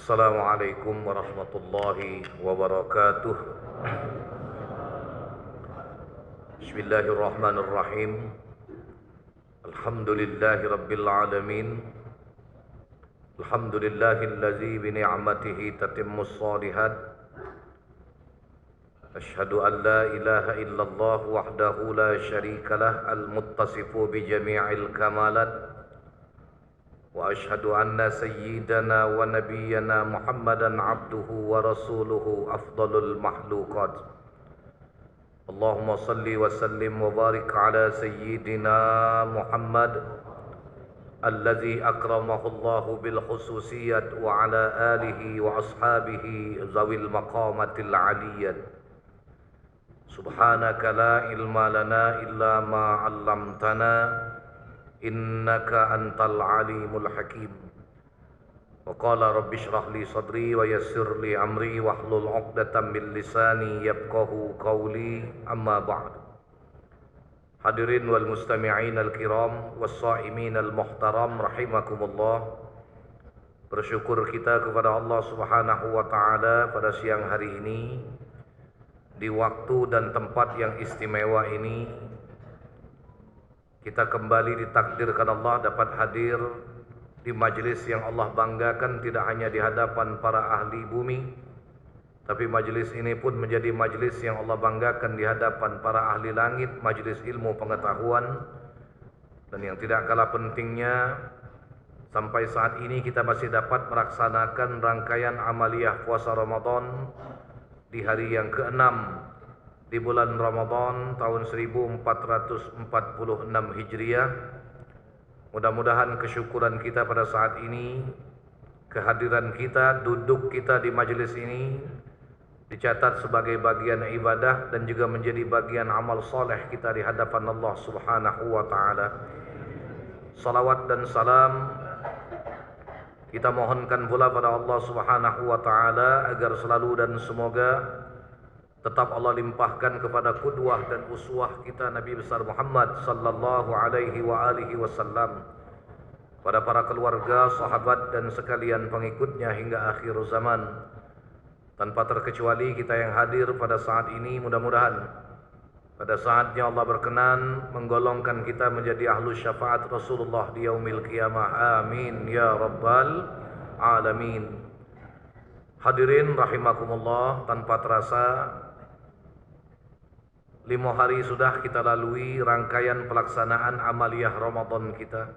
Assalamualaikum warahmatullahi wabarakatuh. Bismillahirrahmanirrahim. Alhamdulillahi rabbil alamin. Alhamdulillahillazi bi ni'matihi tatimmus shalihat. Asyhadu an la ilaha illallah wahdahu la syarikalah al-muttasifu bi jami'il kamalat. Wa ashhadu anna sayyidana wa nabiyyana Muhammadan abduhu wa rasuluhu afdalul mahluqat. Allahumma salli wa sallim wa barik ala sayyidina Muhammad alladhi akramahu Allahu bil khususiyat wa ala alihi wa ashabihi zawil maqamatil aliyyat. Subhanaka la ilma lana illa ma 'allamtana innaka antal alimul hakim. Wa qala rabbi shrah li sadri wa yassir li amri wahlul 'uqdatam min lisani yafqahu qawli, amma ba'd. Hadirin wal mustami'in al kiram was sha'imin al muhtaram rahimakumullah. Bersyukur kita kepada Allah Subhanahu wa taala pada siang hari ini di waktu dan tempat yang istimewa ini. Kita kembali ditakdirkan Allah dapat hadir di majlis yang Allah banggakan, tidak hanya di hadapan para ahli bumi, tapi majlis ini pun menjadi majlis yang Allah banggakan di hadapan para ahli langit, majlis ilmu pengetahuan. Dan yang tidak kalah pentingnya, sampai saat ini kita masih dapat melaksanakan rangkaian amaliyah puasa Ramadan di hari yang ke-6 di bulan Ramadan tahun 1446 Hijriah. Mudah-mudahan kesyukuran kita pada saat ini, kehadiran kita, duduk kita di majelis ini dicatat sebagai bagian ibadah dan juga menjadi bagian amal soleh kita di hadapan Allah Subhanahu wa taala. Salawat dan salam kita mohonkan pula pada Allah Subhanahu wa taala agar selalu dan semoga tetap Allah limpahkan kepada qudwah dan uswah kita Nabi besar Muhammad sallallahu alaihi wa alihi wasallam, pada para keluarga, sahabat dan sekalian pengikutnya hingga akhir zaman. Tanpa terkecuali kita yang hadir pada saat ini, mudah-mudahan pada saatnya Allah berkenan menggolongkan kita menjadi ahlu syafaat Rasulullah di yaumil qiyamah. Amin ya rabbal alamin. Hadirin rahimakumullah, tanpa terasa 5 hari sudah kita lalui rangkaian pelaksanaan amaliyah Ramadan kita.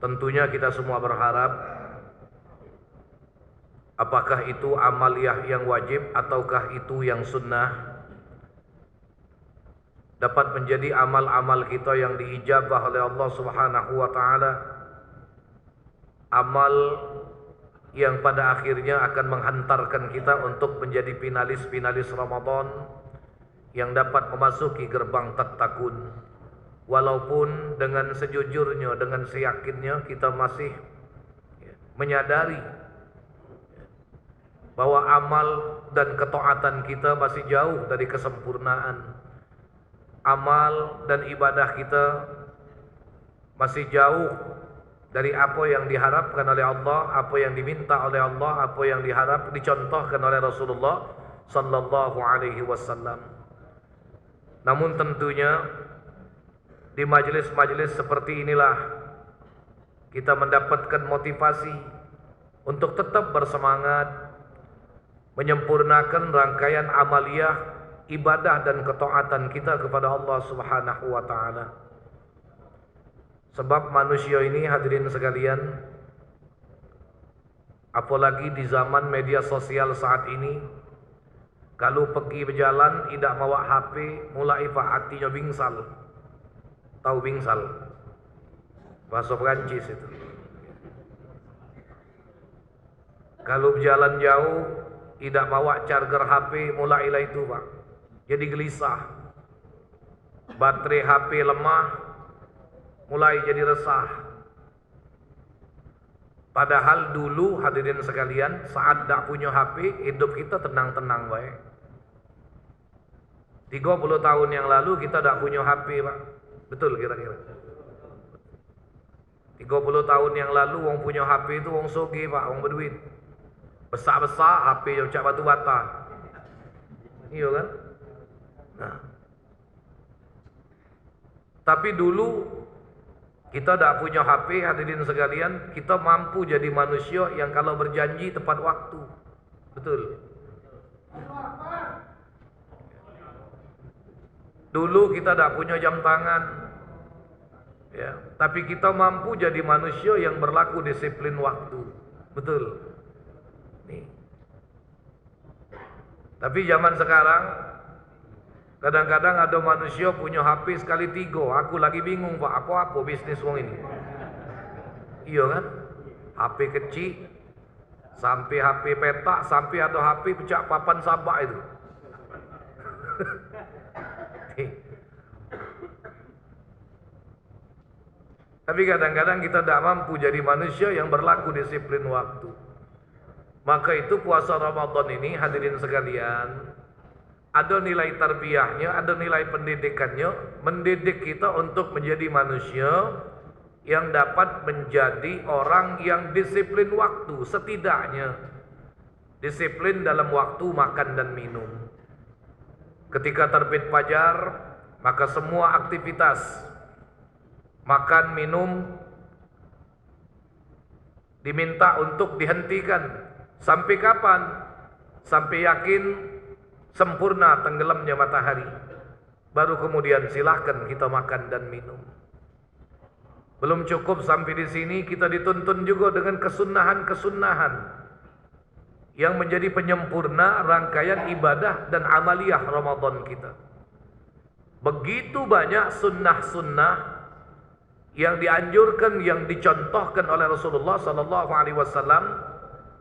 Tentunya kita semua berharap apakah itu amaliyah yang wajib ataukah itu yang sunnah dapat menjadi amal-amal kita yang diijabah oleh Allah Subhanahu wa taala, amal yang pada akhirnya akan menghantarkan kita untuk menjadi finalis-finalis Ramadan yang dapat memasuki gerbang tattaqun. Walaupun dengan sejujurnya, dengan seyakinnya kita masih menyadari bahwa amal dan ketaatan kita masih jauh dari kesempurnaan. Amal dan ibadah kita masih jauh dari apa yang diharapkan oleh Allah, apa yang diminta oleh Allah, apa yang dicontohkan oleh Rasulullah sallallahu alaihi wasallam. Namun tentunya di majelis-majelis seperti inilah kita mendapatkan motivasi untuk tetap bersemangat menyempurnakan rangkaian amaliyah ibadah dan ketaatan kita kepada Allah Subhanahu wa taala. Sebab manusia ini, hadirin sekalian, apalagi di zaman media sosial saat ini, kalau pergi berjalan tidak bawa HP, mulai hatinya bingsal. Tahu bingsal? Bahasa Perancis itu. Kalau berjalan jauh tidak bawa charger HP, mulailah itu Pak. Jadi gelisah. Baterai HP lemah, mulai jadi resah. Padahal dulu, hadirin sekalian, saat tak punya HP, hidup kita tenang-tenang baik. 30 tahun yang lalu kita tak punya HP Pak. Betul kira-kira. 30 tahun yang lalu wong punya HP itu wong soge Pak, wong berduit. Besar-besar HP yang cak batu bata. Iya kan? Nah. Tapi dulu kita tidak punya HP, hadirin sekalian, kita mampu jadi manusia yang kalau berjanji tepat waktu. Betul. Dulu kita tidak punya jam tangan, ya, tapi kita mampu jadi manusia yang berlaku disiplin waktu. Betul. Nih. Tapi zaman sekarang kadang-kadang ada manusia punya HP sekali 3. Aku lagi bingung Pak, apa bisnis wong ini? Iya kan? HP kecil, sampai HP petak, sampai ada HP pecah papan sabak itu. Tapi kadang-kadang kita tidak mampu jadi manusia yang berlaku disiplin waktu. Maka itu puasa Ramadan ini, hadirin sekalian, ada nilai tarbiyahnya, ada nilai pendidikannya, mendidik kita untuk menjadi manusia yang dapat menjadi orang yang disiplin waktu, setidaknya disiplin dalam waktu makan dan minum. Ketika terbit fajar, maka semua aktivitas makan, minum diminta untuk dihentikan. Sampai kapan? Sampai yakin sempurna tenggelamnya matahari. Baru kemudian silahkan kita makan dan minum. Belum cukup sampai di sini, kita dituntun juga dengan kesunahan-kesunahan yang menjadi penyempurna rangkaian ibadah dan amaliyah Ramadan kita. Begitu banyak sunnah-sunnah yang dianjurkan, yang dicontohkan oleh Rasulullah SAW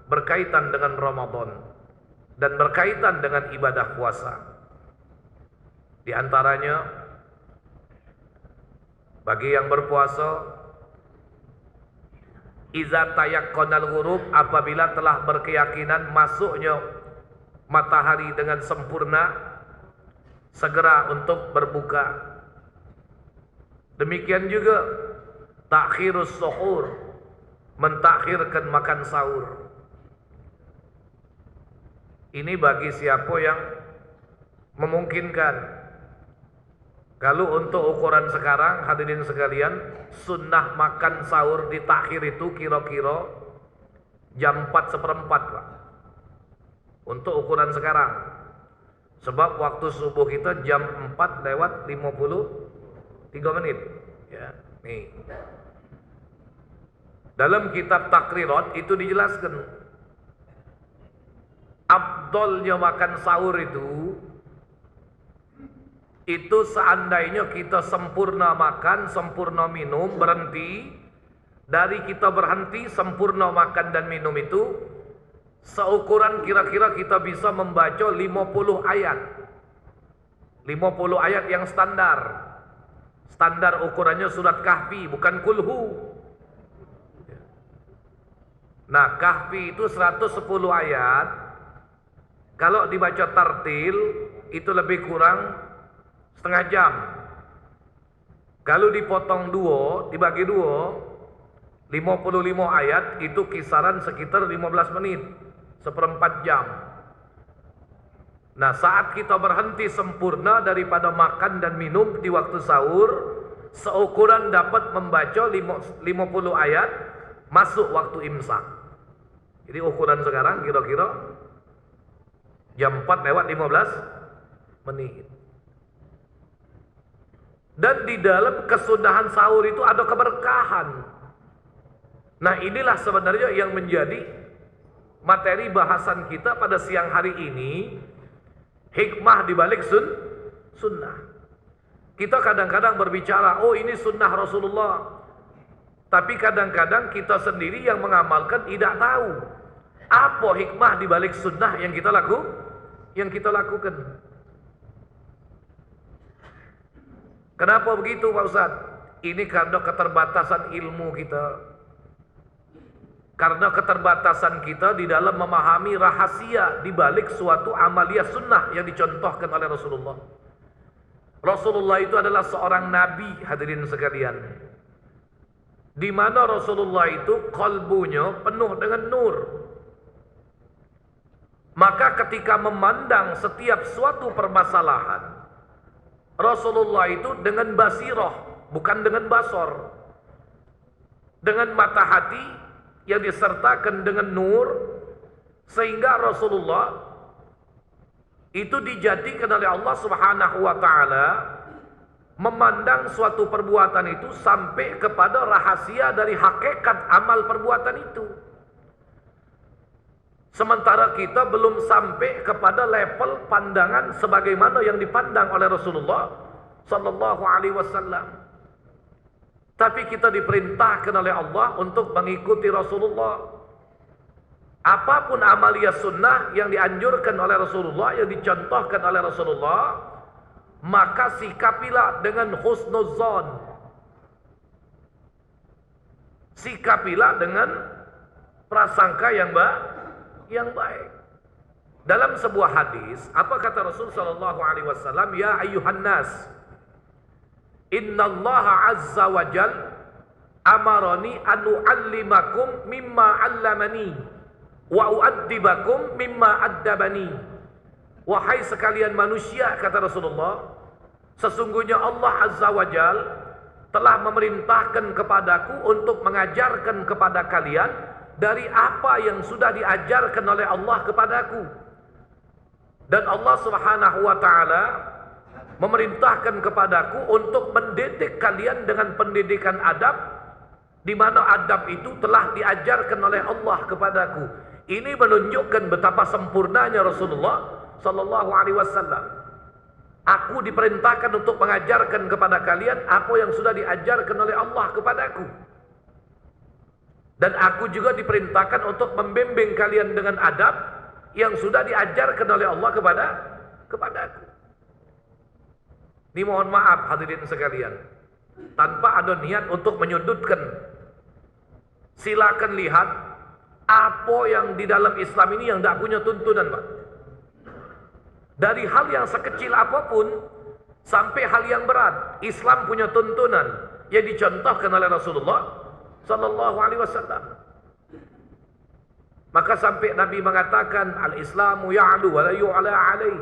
berkaitan dengan Ramadan dan berkaitan dengan ibadah puasa. Di antaranya, bagi yang berpuasa, iza tayaqqanal ghurub, apabila telah berkeyakinan masuknya matahari dengan sempurna, segera untuk berbuka. Demikian juga takhirus suhur, mentakhirkan makan sahur. Ini bagi siapa yang memungkinkan. Kalau untuk ukuran sekarang, hadirin sekalian, sunnah makan sahur di takhir itu kira-kira jam 4:15 Pak. Untuk ukuran sekarang. Sebab waktu subuh kita jam 4:53 menit. Ya, nih. Dalam kitab Takrirat itu dijelaskan afdolnya makan sahur itu seandainya kita sempurna makan, sempurna minum, berhenti. Dari kita berhenti sempurna makan dan minum itu seukuran kira-kira kita bisa membaca 50 ayat. 50 ayat yang standar. Standar ukurannya surat Kahfi, bukan Kulhu. Nah, Kahfi itu 110 ayat. Kalau dibaca tartil itu lebih kurang setengah jam. Kalau dipotong 2, dibagi 2, 55 ayat itu kisaran sekitar 15 menit, 1/4 jam. Nah, saat kita berhenti sempurna daripada makan dan minum di waktu sahur, seukuran dapat membaca 50 ayat masuk waktu imsak. Jadi ukuran sekarang kira-kira jam 4:15 menit. Dan di dalam kesunahan sahur itu ada keberkahan. Nah, inilah sebenarnya yang menjadi materi bahasan kita pada siang hari ini. Hikmah dibalik sunnah. Kita kadang-kadang berbicara, oh ini sunnah Rasulullah. Tapi kadang-kadang kita sendiri yang mengamalkan tidak tahu apa hikmah dibalik sunnah yang kita lakukan. Kenapa begitu Pak Ustadz? Ini karena keterbatasan ilmu kita. Karena keterbatasan kita di dalam memahami rahasia di balik suatu amaliyah sunnah yang dicontohkan oleh Rasulullah. Rasulullah itu adalah seorang nabi, hadirin sekalian. di mana Rasulullah itu kalbunya penuh dengan nur. Maka ketika memandang setiap suatu permasalahan, Rasulullah itu dengan basirah, bukan dengan basor. Dengan mata hati yang disertakan dengan nur, sehingga Rasulullah itu dijadikan oleh Allah Subhanahu wa taala memandang suatu perbuatan itu sampai kepada rahasia dari hakikat amal perbuatan itu. Sementara kita belum sampai kepada level pandangan sebagaimana yang dipandang oleh Rasulullah sallallahu alaihi wasallam. Tapi kita diperintahkan oleh Allah untuk mengikuti Rasulullah. Apapun amalia sunnah yang dianjurkan oleh Rasulullah, yang dicontohkan oleh Rasulullah, maka sikapilah dengan husnuzan. Sikapilah dengan prasangka yang baik. Dalam sebuah hadis, apa kata Rasul sallallahu alaihi wasallam? Ya ayyuhan nas, innallaha azza wa jal amarani an u'allimakum mimma 'allamani wa u'addibakum mimma addabani. Wahai sekalian manusia, kata Rasulullah, sesungguhnya Allah azza wa jal telah memerintahkan kepadaku untuk mengajarkan kepada kalian dari apa yang sudah diajarkan oleh Allah kepadaku. Dan Allah Subhanahu wa taala memerintahkan kepadaku untuk mendidik kalian dengan pendidikan adab, di mana adab itu telah diajarkan oleh Allah kepadaku. Ini menunjukkan betapa sempurnanya Rasulullah sallallahu alaihi wasallam. Aku diperintahkan untuk mengajarkan kepada kalian apa yang sudah diajarkan oleh Allah kepadaku. Dan aku juga diperintahkan untuk membimbing kalian dengan adab yang sudah diajarkan oleh Allah kepadaku. Ini mohon maaf hadirin sekalian, tanpa ada niat untuk menyudutkan. Silakan lihat apa yang di dalam Islam ini yang tidak punya tuntunan, Pak. Dari hal yang sekecil apapun sampai hal yang berat, Islam punya tuntunan yang dicontohkan oleh Rasulullah sallallahu alaihi wasallam. Maka sampai Nabi mengatakan al-Islamu ya'lu wa la yu'la alaih.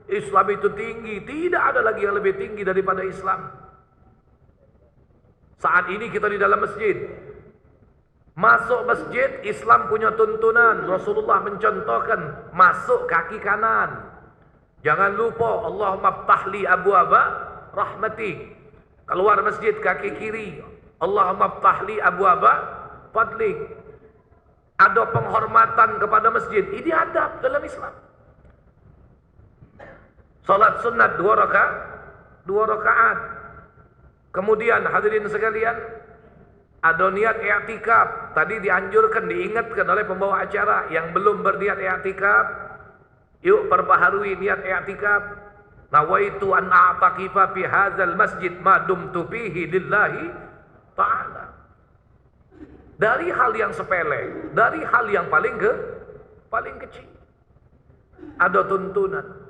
Islam itu tinggi, tidak ada lagi yang lebih tinggi daripada Islam. Saat ini kita di dalam masjid. Masuk masjid, Islam punya tuntunan. Rasulullah mencontohkan masuk kaki kanan. Jangan lupa Allahumma ftahli abwaaba rahmatik. Keluar masjid kaki kiri. Allahumma ftahli abwaaba fadlik. Ada penghormatan kepada masjid. Ini adab dalam Islam. Salat sunat 2 rakaat. Kemudian hadirin sekalian, ada niat i'tikaf. Tadi dianjurkan, diingatkan oleh pembawa acara yang belum berniat i'tikaf, yuk perbaharui niat i'tikaf. Nawaitu an a'takifa fi hadzal masjid ma dumtu fihi lillahi ta'ala. Dari hal yang sepele, dari hal yang paling kecil, ada tuntunan.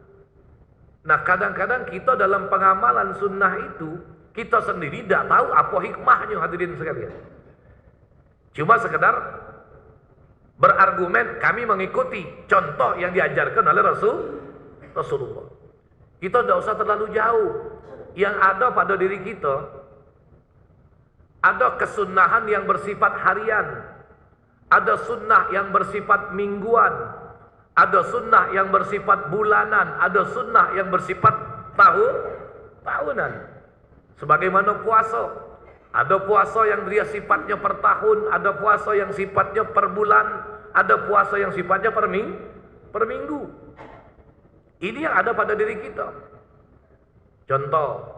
Nah, kadang-kadang kita dalam pengamalan sunnah itu, kita sendiri tidak tahu apa hikmahnya hadirin sekalian. Cuma sekedar berargumen, kami mengikuti contoh yang diajarkan oleh Rasulullah. Kita tidak usah terlalu jauh. Yang ada pada diri kita, ada kesunnahan yang bersifat harian, ada sunnah yang bersifat mingguan, ada sunnah yang bersifat bulanan, ada sunnah yang bersifat tahunan. Sebagaimana puasa, ada puasa yang dia sifatnya per tahun, ada puasa yang sifatnya per bulan, ada puasa yang sifatnya per minggu. Ini yang ada pada diri kita. Contoh.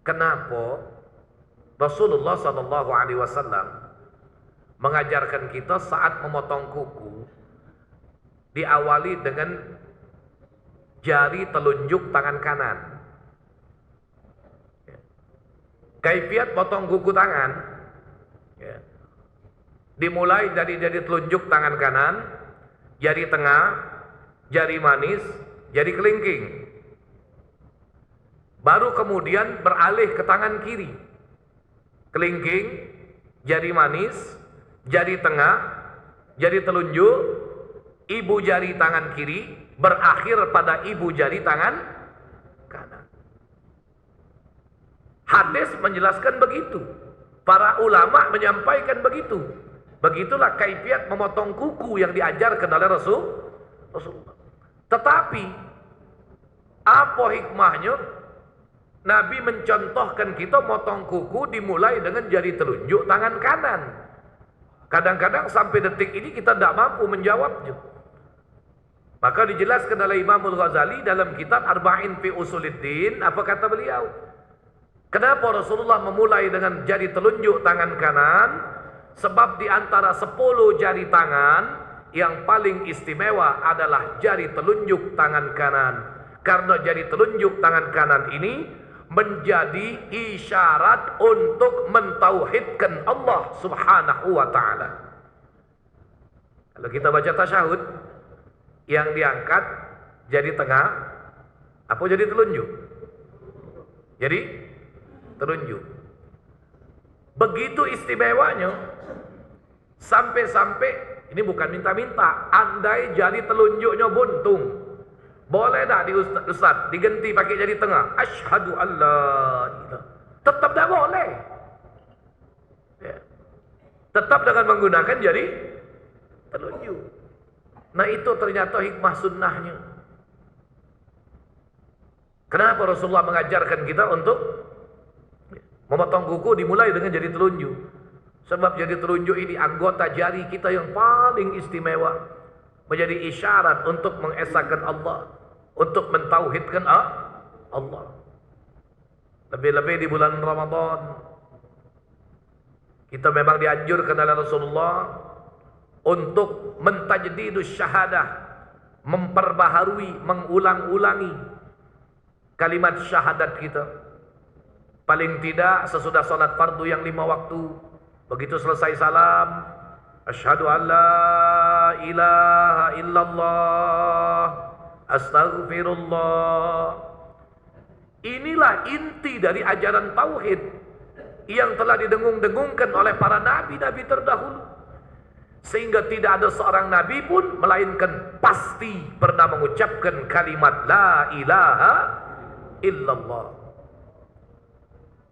Kenapa Rasulullah sallallahu alaihi wasallam mengajarkan kita saat memotong kuku diawali dengan jari telunjuk tangan kanan. Kaifiat potong kuku tangan dimulai dari jari telunjuk tangan kanan, jari tengah, jari manis, jari kelingking. Baru kemudian beralih ke tangan kiri. Kelingking, jari manis, jari tengah, jari telunjuk, ibu jari tangan kiri, berakhir pada ibu jari tangan kanan. Hadis menjelaskan begitu. Para ulama menyampaikan begitu. Begitulah kaifiat memotong kuku yang diajarkan oleh Rasulullah. Tetapi apa hikmahnya? Nabi mencontohkan kita motong kuku dimulai dengan jari telunjuk tangan kanan. Kadang-kadang sampai detik ini kita tidak mampu menjawabnya. Maka dijelaskan oleh Imam Al-Ghazali dalam kitab Arba'in fi Usuluddin. Apa kata beliau? Kenapa Rasulullah memulai dengan jari telunjuk tangan kanan? Sebab di antara 10 jari tangan, yang paling istimewa adalah jari telunjuk tangan kanan. Karena jari telunjuk tangan kanan ini menjadi isyarat untuk mentauhidkan Allah Subhanahu wa ta'ala. Kalau kita baca tasyahud, yang diangkat jari tengah, apa jari telunjuk? Jadi telunjuk. Begitu istimewanya, sampai-sampai ini bukan minta-minta, andai jari telunjuknya buntung, boleh tak Ustaz diganti pakai jari tengah? Asyhadu alla ilaha. Tetap tak boleh. Ya. Tetap dengan menggunakan jari telunjuk. Nah, itu ternyata hikmah sunnahnya. Kenapa Rasulullah mengajarkan kita untuk memotong kuku dimulai dengan jari telunjuk? Sebab jari telunjuk ini anggota jari kita yang paling istimewa, menjadi isyarat untuk mengesahkan Allah, untuk mentauhidkan Allah. Lebih-lebih di bulan Ramadan, kita memang dianjurkan oleh Rasulullah untuk mentajdidus syahadah, memperbaharui, mengulang-ulangi kalimat syahadat kita. Paling tidak sesudah salat fardu yang 5 waktu, begitu selesai salam, asyhadu an la ilaha illallah, astaghfirullah. Inilah inti dari ajaran tauhid yang telah didengung-dengungkan oleh para nabi-nabi terdahulu. Sehingga tidak ada seorang nabi pun melainkan pasti pernah mengucapkan kalimat la ilaha illallah.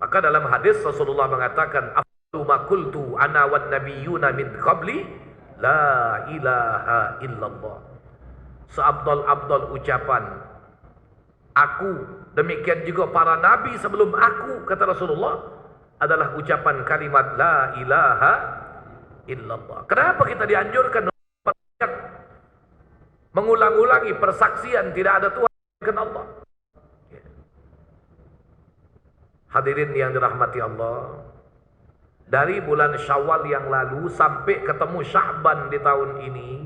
Maka dalam hadis Rasulullah mengatakan, afdalu ma qultu ana wan nabiyyuna min qabli la ilaha illallah. Seabdal-abdal ucapan aku, demikian juga para nabi sebelum aku, kata Rasulullah, adalah ucapan kalimat la ilaha illallah. Kenapa kita dianjurkan mengulang-ulangi persaksian tidak ada Tuhan selain Allah? Hadirin yang dirahmati Allah, dari bulan Syawal yang lalu sampai ketemu Sya'ban di tahun ini,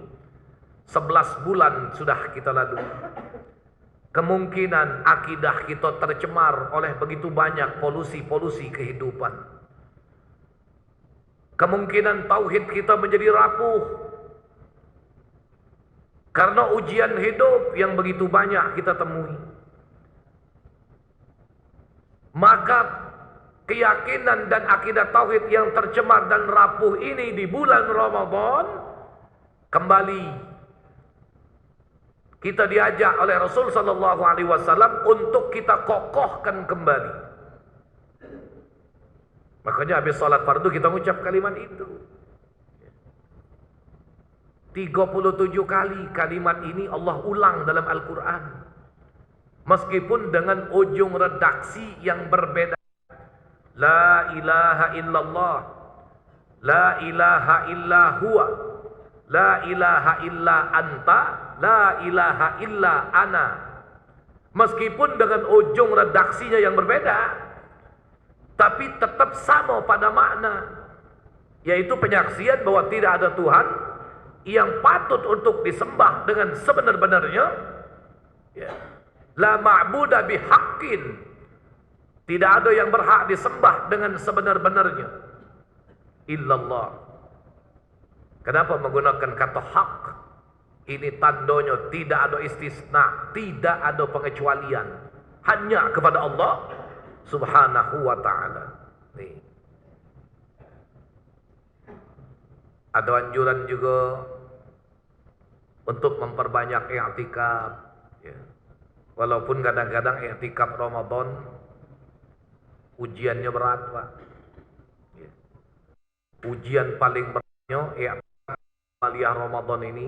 11 bulan sudah kita lalui. Kemungkinan akidah kita tercemar oleh begitu banyak polusi-polusi kehidupan. Kemungkinan tauhid kita menjadi rapuh karena ujian hidup yang begitu banyak kita temui. Maka keyakinan dan akidah tauhid yang tercemar dan rapuh ini di bulan Ramadan kembali kita diajak oleh Rasul sallallahu alaihi wasallam untuk kita kokohkan kembali. Makanya habis salat fardu kita mengucap kalimat itu. 37 kali kalimat ini Allah ulang dalam Al-Quran. Meskipun dengan ujung redaksi yang berbeda. La ilaha illallah, la ilaha illa huwa, la ilaha illa anta, la ilaha illa ana. Meskipun dengan ujung redaksinya yang berbeda, tapi tetap sama pada makna, yaitu penyaksian bahwa tidak ada Tuhan yang patut untuk disembah dengan sebenar-benarnya, ya. La ma'buda bihaqqin, tidak ada yang berhak disembah dengan sebenar-benarnya illallah. Kenapa menggunakan kata hak? Ini tandanya tidak ada istisna, tidak ada pengecualian. hanya kepada Allah Subhanahu wa ta'ala. Nih. Ada anjuran juga untuk memperbanyak i'tikaf, ya. Walaupun kadang-kadang i'tikaf Ramadan ujiannya berat, Pak. Ya. Ujian paling beratnya i'tikaf Aliyah Ramadan ini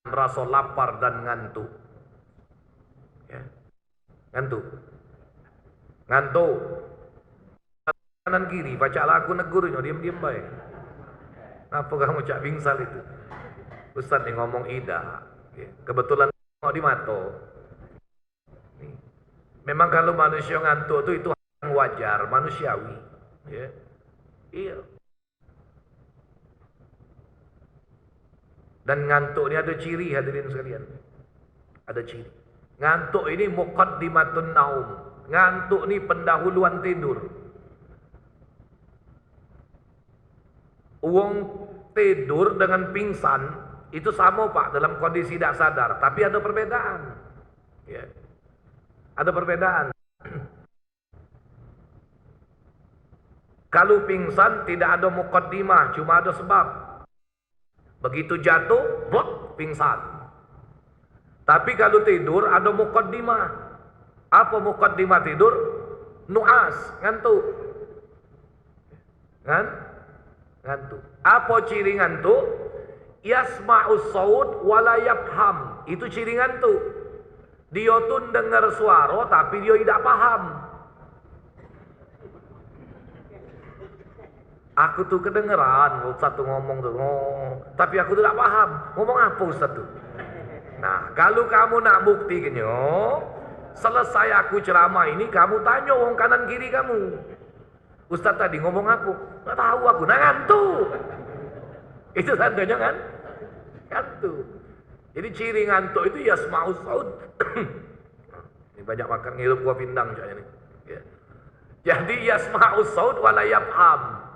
rasa lapar dan ngantuk. Ya. Ngantuk. Kanan kiri, bacalah aku negurnya, diam-diam baik. Apa kamu cak bingsal itu? Ustaz nih ngomong ida. Ya. Kebetulan mau di mata. Memang kalau manusia ngantuk itu yang wajar, manusiawi. Ya. Iya. Dan ngantuk ini ada ciri, hadirin sekalian. Ada ciri. Ngantuk ini muqaddimatun naum. Ngantuk ini pendahuluan tidur. Uang tidur dengan pingsan itu sama, Pak, dalam kondisi tidak sadar, tapi ada perbedaan. Ya. Ada perbedaan. Kalau pingsan tidak ada muqaddimah, cuma ada sebab. Begitu jatuh, blok, pingsan. Tapi kalau tidur ada muqaddimah. Apa muqaddimah tidur? Nu'as, ngantuk. Ngantuk. Apa ciri ngantuk? Yasma'us saud wala yafham. Itu ciri ngantuk. Dia tuh dengar suara tapi dia tidak paham. Aku tuh kedengeran Ustaz tuh ngomong tuh, tapi aku tuh tidak paham. Ngomong apa Ustaz tuh? Nah, kalau kamu nak buktinya, selesai aku ceramah ini, kamu tanya orang kanan kiri kamu. Ustaz tadi ngomong apa? Nggak tahu aku, nah ngantuk. Itu tandanya kan? Ngantuk. Jadi ciri ngantuk itu yasma'us saud. Ini banyak makan ngirup gua pindang coy ini. Ya. Jadi yasma'us saud wala yafham.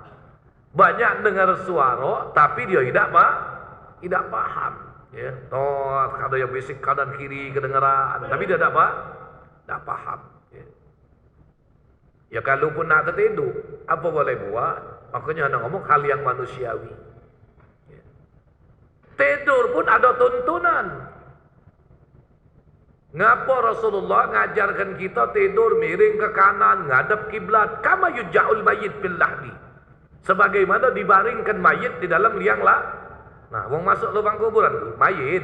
Banyak dengar suara tapi dia tidak paham. Ya, toh ada yang bisik kanan kiri kedengaran, tapi dia tidak paham. Ya. Ya kalaupun nak tertidur, apa boleh buat? Makanya anak ngomong hal yang manusiawi. Ya. Tidur pun ada tuntunan. Ngapa Rasulullah ngajarkan kita tidur miring ke kanan, ngadep kiblat, kama yuja'ul mayyit bil lahdi. Sebagaimana dibaringkan mayit di dalam liang lah. Nah, wong masuk lubang kuburan tuh, mayit.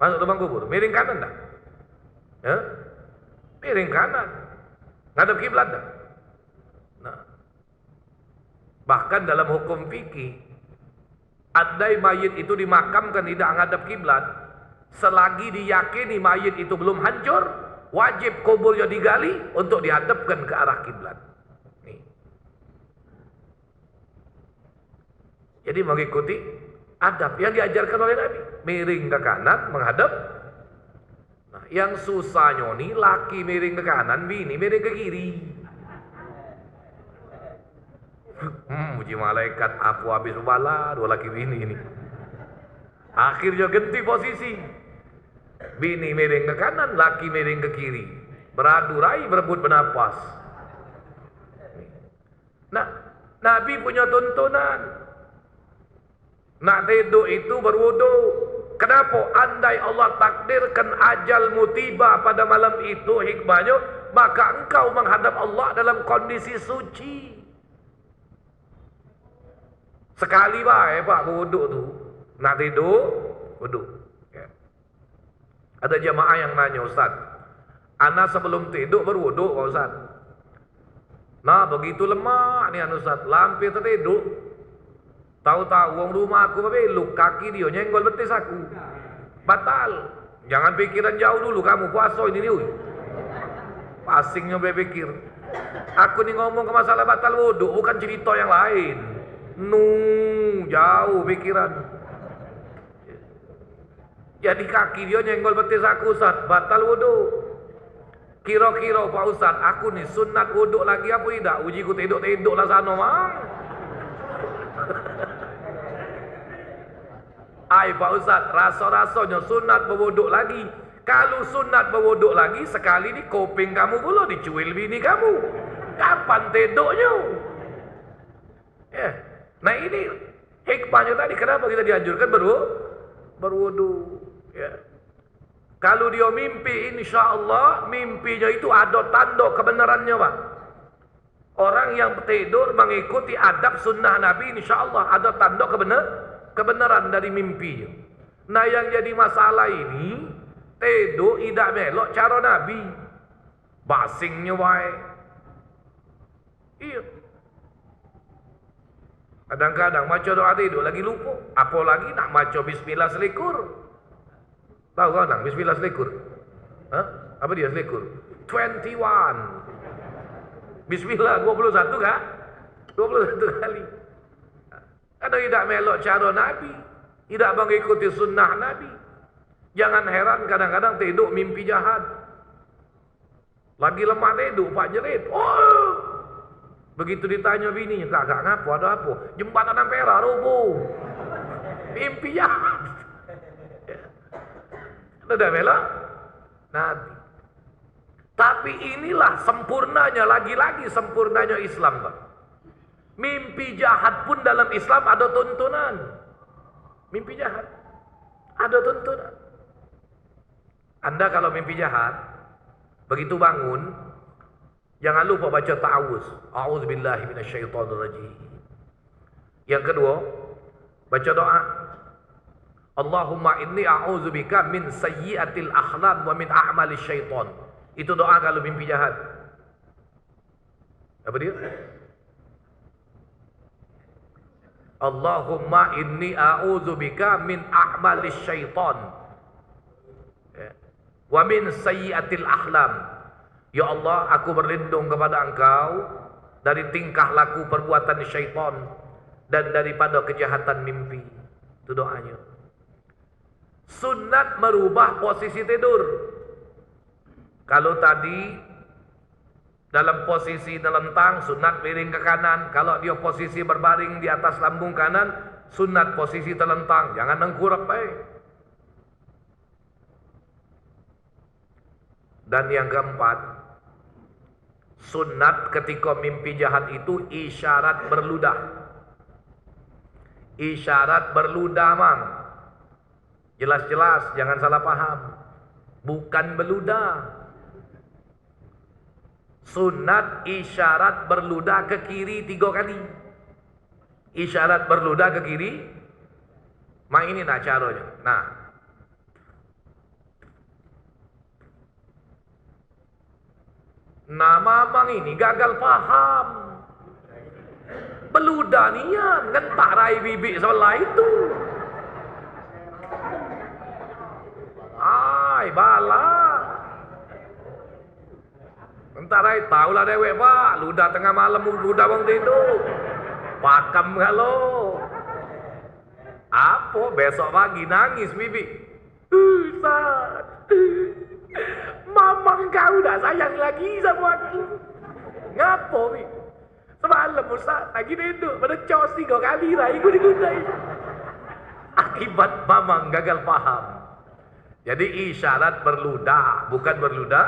Masuk lubang kubur, miring kanan dah. Ya? Miring kanan. Ngadep kiblat dah. Nah. Bahkan dalam hukum fikih, andai mayit itu dimakamkan tidak ngadep kiblat, selagi diyakini mayit itu belum hancur, wajib kuburnya digali untuk dihadapkan ke arah kiblat. Jadi mengikuti adab yang diajarkan oleh Nabi. Miring ke kanan, menghadap. Nah, yang susahnya nih, laki miring ke kanan, bini miring ke kiri. Uji malaikat, aku habis bala, dua laki bini ini. Akhirnya ganti posisi. Bini miring ke kanan, laki miring ke kiri. Beradu rai, berebut bernapas. Nah, Nabi punya tuntunan. Nak tidur itu berwudu. Kenapa? Andai Allah takdirkan ajalmu tiba pada malam itu, hikmahnya, maka engkau menghadap Allah dalam kondisi suci. Sekali baik Pak wudu tu. Nak tidur, wudu. Ya. Ada jamaah yang nanya, Ustaz, ana sebelum tidur berwudu Pak Ustaz. Nah begitu lemah ni Ustaz, lampir tertidur. Tahu-tahu wong rumah aku belok, kaki dia nyenggol betis aku. Batal. Jangan pikiran jauh dulu kamu puasa ini nih. Pasingnya berpikir. Aku nih ngomong ke masalah batal wudu, bukan cerita yang lain. Jauh pikiran. Jadi kaki dia nyenggol betis aku, Ustaz, batal wudu. Kira-kira Pak Ustaz, aku nih sunat wudu lagi apa tidak? Uji ku tidur-tidur lah sana mah. Ay Pak Ustaz, rasa-rasanya sunat berwuduk lagi. Kalau sunat berwuduk lagi, sekali ni kuping kamu pula dicuil bini kamu. Kapan tidurnya? Ya. Nah ini hikmahnya tadi, kenapa kita dianjurkan berwuduk. Ya. Kalau dia mimpi, insya Allah mimpinya itu ada tanda kebenarannya, Pak. Orang yang tidur mengikuti adab sunnah Nabi, insya Allah ada tanda kebenaran dari mimpinya. Nah yang jadi masalah ini, tidur tidak melok cara Nabi. Basingnya wae. Iya. Kadang-kadang maca doa tidur lagi lupa. Apalagi nak maca bismillah selikur. Tahu kau nang bismillah selikur? Hah? Apa dia selikur? 21. Bismillah 21 kah? 21 kali. Ada tidak melok cara Nabi, tidak mengikuti sunnah Nabi. Jangan heran kadang-kadang tidur mimpi jahat. Lagi lemah tidur Pak jerit. Oh! Begitu ditanya bininya, kakak ngapa, ada apa? Jembatan Ampera roboh. Mimpi jahat. Ada melok Nabi. Tapi inilah sempurnanya, lagi-lagi sempurnanya Islam, Pak. Mimpi jahat pun dalam Islam ada tuntunan. Mimpi jahat ada tuntunan. Anda kalau mimpi jahat, begitu bangun, jangan lupa baca ta'awuz. A'udzubillahi minasyaitonirrajim. Yang kedua, baca doa. Allahumma inni a'udzubika min sayyiatil akhlam wa min a'malis syaitan. Itu doa kalau mimpi jahat. Apa dia? Allahumma inni a'udzubika min a'malis syaitan wa min sayyiatil ahlam. Ya Allah, aku berlindung kepada Engkau dari tingkah laku perbuatan syaitan dan daripada kejahatan mimpi. Itu doanya. Sunat merubah posisi tidur. Kalau tadi dalam posisi telentang, sunat miring ke kanan. Kalau dia posisi berbaring di atas lambung kanan, sunat posisi telentang. Jangan nengkurap baik. Dan yang keempat, sunat ketika mimpi jahat itu isyarat berludah. Isyarat berludah, Mang. Jelas-jelas, jangan salah paham. Bukan beludah. Sunat isyarat berludah ke kiri 3 kali. Isyarat berludah ke kiri. Mak ini nak caranya. Nah. Nama Mang ini gagal paham. Beludah nian. Ngentak rai bibik sebelah itu. Ay, bala. Entar ay tahulah dewek Pak, ludah tengah malam ludah bang tidur. Pakam kalau. Apa besok pagi nangis bibi. Ustaz. Mamang kau dah sayang lagi sama aku. Ngapo bi? Semalam Ustaz lagi tidur pada cos 3 kali lah ikut digundai. Akibat mamang gagal paham. Jadi isyarat berludah, bukan berludah.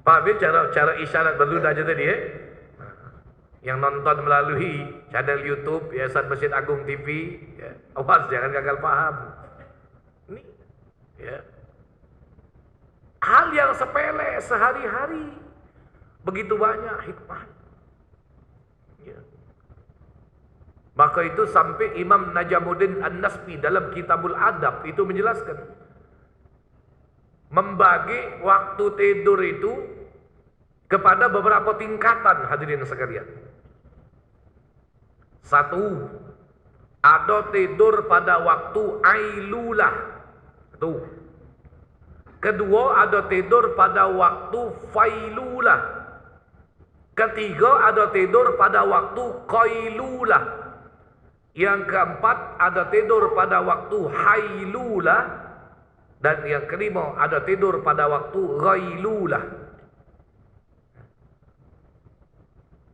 Paham cara isyarat berludah aja tadi Yang nonton melalui channel YouTube Yayasan Masjid Agung TV, ya, awas jangan gagal paham. Ini ya. Hal yang sepele sehari-hari begitu banyak hikmah. Ya. Maka itu sampai Imam Najamuddin An-Nasbi dalam Kitabul Adab itu menjelaskan membagi waktu tidur itu kepada beberapa tingkatan, hadirin sekalian. 1, ada tidur pada waktu ailulah. 2, ada tidur pada waktu failulah. 3, ada tidur pada waktu qailulah. Yang 4, ada tidur pada waktu hailulah. Dan yang 5, ada tidur pada waktu ghailulah.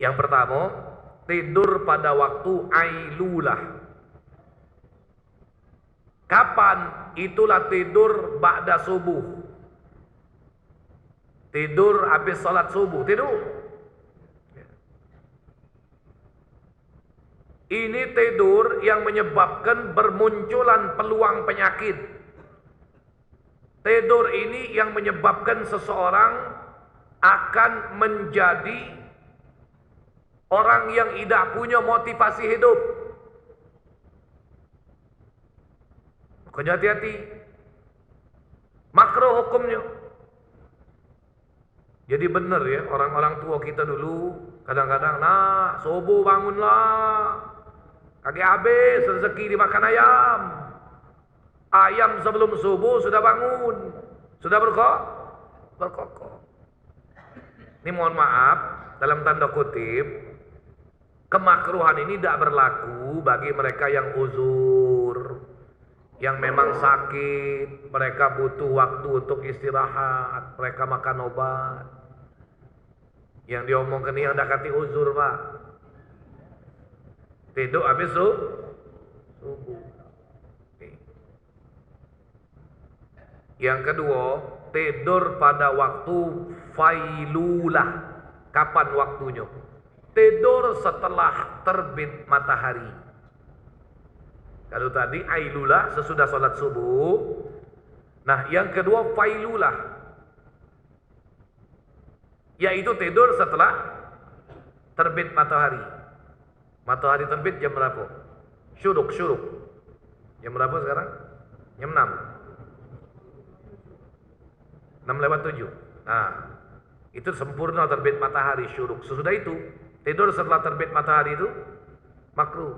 Yang pertama, tidur pada waktu ailulah. Kapan? Itulah tidur ba'da subuh. Tidur habis sholat subuh, tidur. Ini tidur yang menyebabkan bermunculan peluang penyakit. Tidur ini yang menyebabkan seseorang akan menjadi orang yang tidak punya motivasi hidup. Makanya hati-hati. Makruh hukumnya. Jadi benar ya, orang-orang tua kita dulu kadang-kadang, nah subuh bangunlah, kaki habis rezeki dimakan ayam. Ayam sebelum subuh sudah bangun, sudah berkokok. Ini mohon maaf, dalam tanda kutip, kemakruhan ini tidak berlaku bagi mereka yang uzur, yang memang sakit, mereka butuh waktu untuk istirahat, mereka makan obat. Yang diomongkan ini yang dakati uzur, Pak. Tidur habis subuh. Yang kedua, tidur pada waktu failulah. Kapan waktunya? Tidur setelah terbit matahari. Kalau tadi ailulah sesudah sholat subuh. Nah, yang kedua failulah, yaitu tidur setelah terbit matahari. Matahari terbit jam berapa? Syuruk. Jam berapa sekarang? Jam 6. 6:07. Nah, itu sempurna terbit matahari syuruk. Sesudah itu, tidur setelah terbit matahari itu makruh.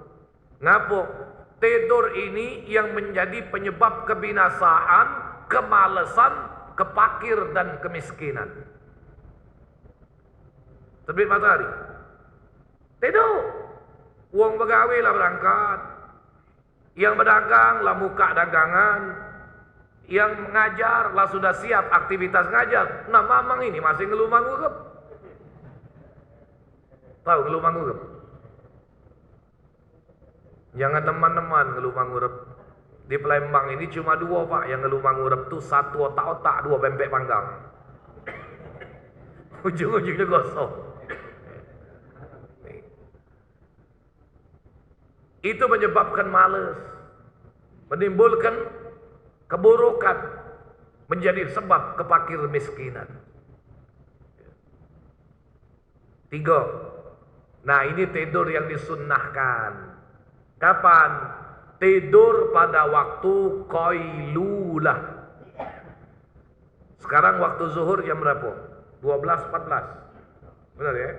Ngapo? Tidur ini yang menjadi penyebab kebinasaan, kemalasan, kepakir dan kemiskinan. Terbit matahari, tidur. Uang begawe lah berangkat. Yang berdagang lah muka dagangan. Yang mengajar lah sudah siap aktivitas ngajar. Nah, mamang ini masih ngeluh mangurep. Tahu ngeluh mangurep? Jangan teman-teman ngeluh mangurep. Di Palembang ini cuma 2, Pak, yang ngeluh mangurep tuh. 1 otak-otak, 2 pempek panggang. Ujung-ujungnya gosong. Itu menyebabkan malas, menimbulkan keburukan, menjadi sebab kepakir miskinan. 3. Nah, ini tidur yang disunnahkan. Kapan? Tidur pada waktu qailulah. Sekarang waktu zuhur jam berapa? 12.14. Benar ya?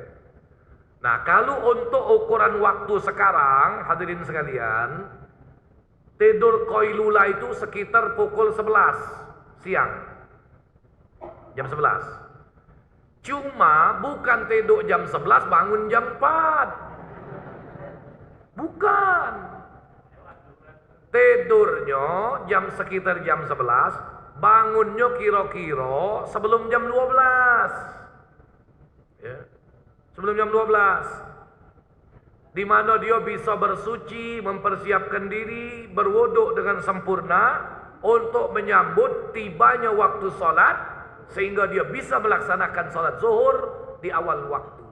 Nah, kalau untuk ukuran waktu sekarang, hadirin sekalian, tidur qailulah itu sekitar pukul 11 siang. Jam 11. Cuma bukan tidur jam 11 bangun jam 4. Bukan. Tidurnya sekitar jam 11, bangunnya kira-kira sebelum jam 12. Ya. Sebelum jam 12. Di mana dia bisa bersuci, mempersiapkan diri, berwuduk dengan sempurna untuk menyambut tibanya waktu salat, sehingga dia bisa melaksanakan salat zuhur di awal waktu.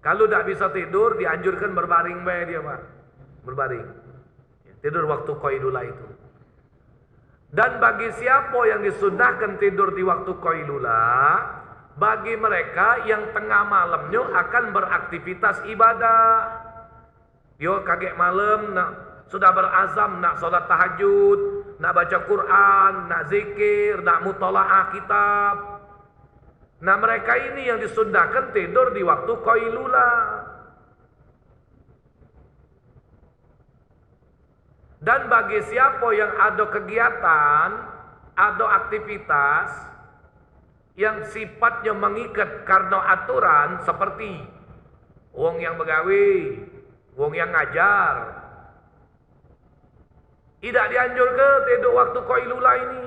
Kalau tidak bisa tidur, dianjurkan berbaring dia, Pak. Berbaring. Tidur waktu qailulah itu. Dan bagi siapa yang disunnahkan tidur di waktu qailulah, bagi mereka yang tengah malamnya akan beraktivitas ibadah. Dia kaget malam, sudah berazam nak solat tahajud, nak baca Quran, nak zikir, nak mutalaah kitab. Nah, mereka ini yang disunnahkan tidur di waktu qailulah. Dan bagi siapa yang ada kegiatan, ada aktivitas yang sifatnya mengikat karena aturan, seperti wong yang begawe, wong yang ngajar, tidak dianjurkan tidur waktu qailulah ini.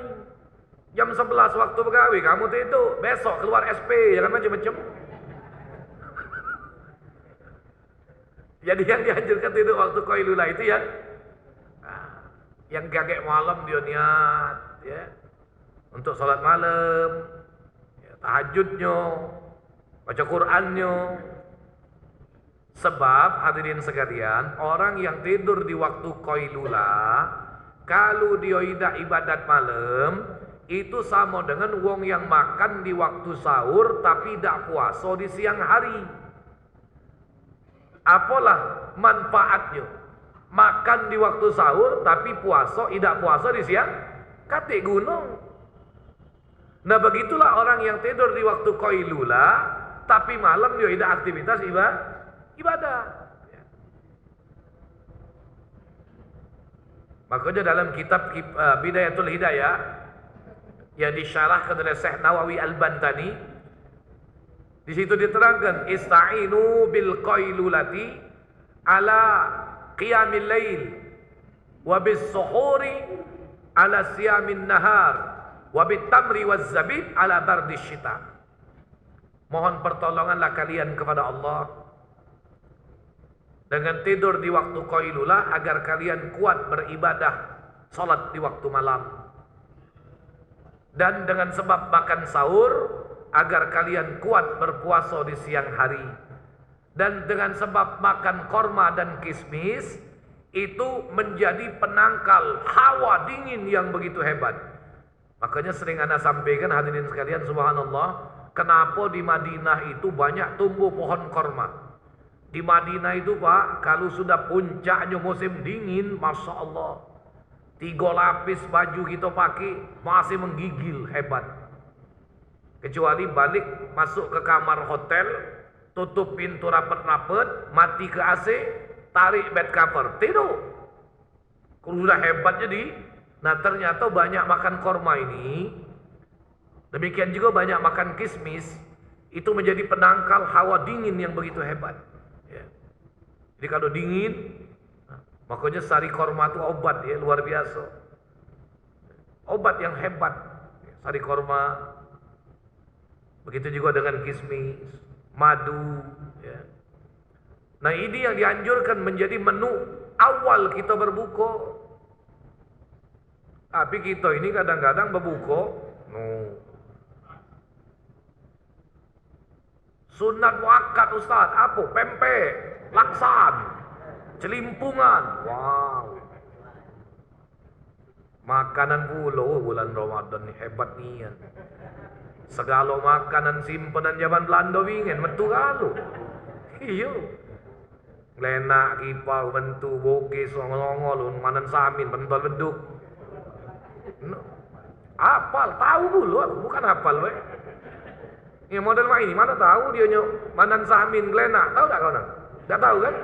Jam 11 waktu begawe kamu tidur, besok keluar SP, jangan macam-macam. Jadi yang dianjurkan tidur waktu qailulah itu ya Yang gagek malam dia niat ya untuk salat malam, ya, tahajudnya, baca Qur'annya. Sebab hadirin sekalian, orang yang tidur di waktu qailula, kalau dia tidak ibadat malam, itu sama dengan wong yang makan di waktu sahur tapi tidak puasa di siang hari. Apalah manfaatnya? Makan di waktu sahur tapi puasa, tidak puasa di siang, kate gunung. Nah begitulah orang yang tidur di waktu qailula tapi malam dia tidak aktivitas ibadah. Makanya dalam kitab Bidayatul Hidayah yang disyarahkan oleh Syekh Nawawi Al-Bantani, di situ diterangkan ista'inu bil qailulati ala qiyamil lail wa bis suhuri ala siyamin nahar wa bit tamri waz zabib ala bardis syita. Mohon pertolonganlah kalian kepada Allah dengan tidur di waktu qailula agar kalian kuat beribadah salat di waktu malam, dan dengan sebab makan sahur agar kalian kuat berpuasa di siang hari, dan dengan sebab makan korma dan kismis itu menjadi penangkal hawa dingin yang begitu hebat. Makanya sering Anda sampaikan hadirin sekalian, subhanallah, kenapa di Madinah itu banyak tumbuh pohon korma. Di Madinah itu Pak, kalau sudah puncaknya musim dingin, Masya Allah, 3 lapis baju kita pakai masih menggigil hebat. Kecuali balik masuk ke kamar hotel, tutup pintu rapet-rapet, mati ke AC, tarik bed cover, tidur. Kalau sudah hebat jadi. Nah ternyata banyak makan korma ini, demikian juga banyak makan kismis, itu menjadi penangkal hawa dingin yang begitu hebat. Jadi kalau dingin, makanya sari korma itu obat ya, luar biasa. Obat yang hebat, sari korma. Begitu juga dengan kismis, madu. Ya. Nah ini yang dianjurkan menjadi menu awal kita berbuka. Tapi kita ini kadang-kadang berbuka, sunat muakkad Ustaz, apa? Pempek, laksan, celimpungan. Wow. Makanan pula bulan Ramadan ni hebat nian. Segala makanan simpenan zaman Belanda wingen metu kalu. Iyo. Glenak kipau bentu boge songol-ongol manan samin pentol beduk. No. Apal, tahu dulu aku, bukan hafal we. Ya model ini mana tahu dia manan samin glenak, tahu tak kau nak? Tak tahu kan?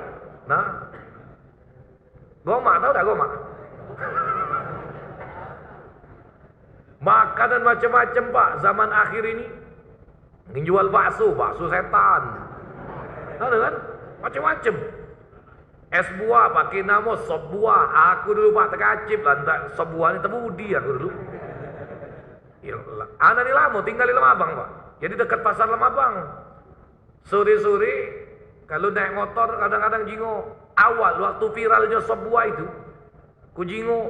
Nah. Goma, tahu tak goma? Makanan macam-macam Pak zaman akhir ini. Menjual bakso setan. Tahu kan? Macam-macam. Es buah pakai nama sop buah. Aku dulu Pak terkacip lah, entah sop buah ni terbudi aku dulu. Anak ni lama tinggal di Lemabang Pak. Jadi dekat pasar Lemabang. Sore-sore kalau naik motor kadang-kadang jingo. Awal waktu viralnya sop buah itu, ku jingo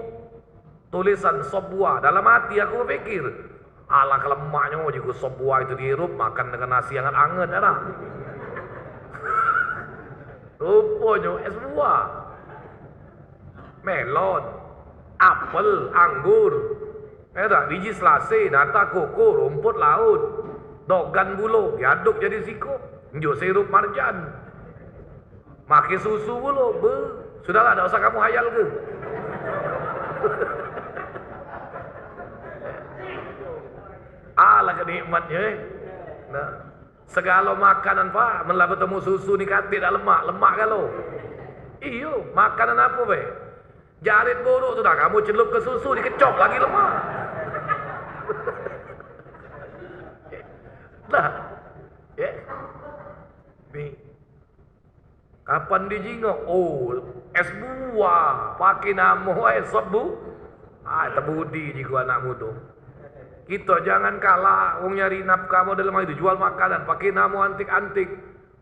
tulisan sop buah. Dalam hati aku berpikir, alah kelemaknya juga sop buah itu dihirup makan dengan nasi yang hangat dah. Rupanya es buah, melon, apel, anggur, biji selasi, nata koko, rumput laut, dogan bulu, diaduk jadi siko, njuk sirup marjan, makan susu bulu, sudahlah, tak usah kamu hayal ke. Alah kenikmatnya, nah. Segala makanan Pak, melah bertemu susu ni katik dah lemak kalau. Iyo, makanan apa be? Jarit buruk tu dah, kamu celup ke susu dikecop lagi lemak. Dah. Ni. Kapan dijingok? Oh, es buah, pakai nama es sebu. Terbudi juga anak muda. Kita jangan kalah, wong nyari nafkah model itu jual makanan, pakai nama antik-antik,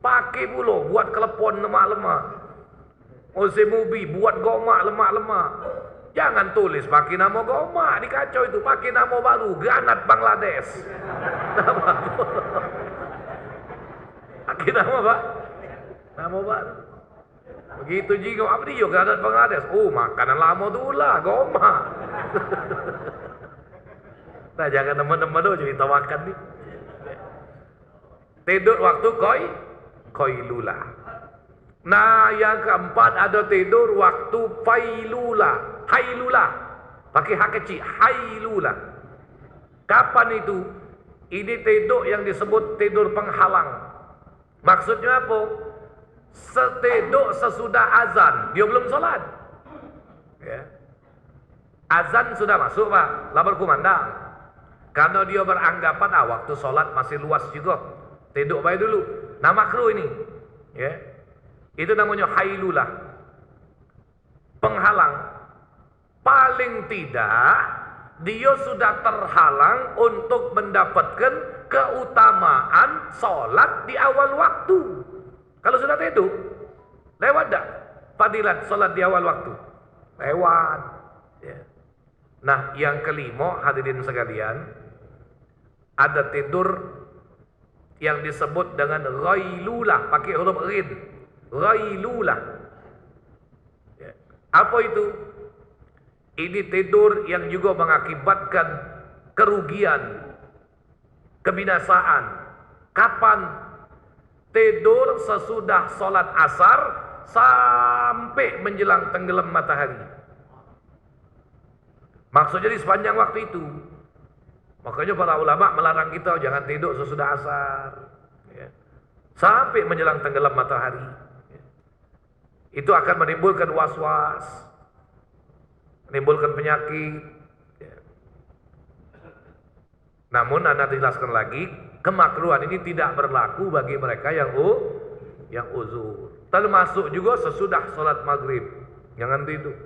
pakai pula buat kelepon lemak-lemak, musim ubi buat gomak lemak-lemak, Jangan tulis pakai nama Goma, dikacau itu, pakai nama baru, Granat Bangladesh. Nama pakai nama Pak, nama baru. Begitu juga apa dia Granat Bangladesh. Oh, makanan lama dulu lah, Goma. Nah, jangan teman-teman dulu cerita makan nih. Tidur waktu koilula. Nah, yang keempat ada tidur waktu failula, hailula. Pakai hak kecil, hailula. Kapan itu? Ini tidur yang disebut tidur penghalang. Maksudnya apa? Tidur sesudah azan, dia belum sholat. Ya. Azan sudah masuk Pak, lah berkumandang. Karena dia beranggapan waktu sholat masih luas juga, tidur baik dulu. Nah makruh ini, ya. Itu namanya hailulah, penghalang. Paling tidak dia sudah terhalang untuk mendapatkan keutamaan sholat di awal waktu. Kalau sudah tidur, lewat tak fadilat sholat di awal waktu? Lewat. Ya. Nah, yang kelima, hadirin sekalian, ada tidur yang disebut dengan ghailulah, pakai huruf ghin. Ghailulah. Ya. Apa itu? Ini tidur yang juga mengakibatkan kerugian, kebinasaan. Kapan? Tidur sesudah sholat asar sampai menjelang tenggelam matahari. Maksudnya di sepanjang waktu itu. Makanya para ulama melarang kita jangan tidur sesudah asar, ya. Sampai menjelang tenggelam matahari. Ya. Itu akan menimbulkan was-was, menimbulkan penyakit. Ya. Namun Anda jelaskan lagi, kemakruhan ini tidak berlaku bagi mereka yang uzur. Termasuk juga sesudah sholat maghrib, jangan tidur.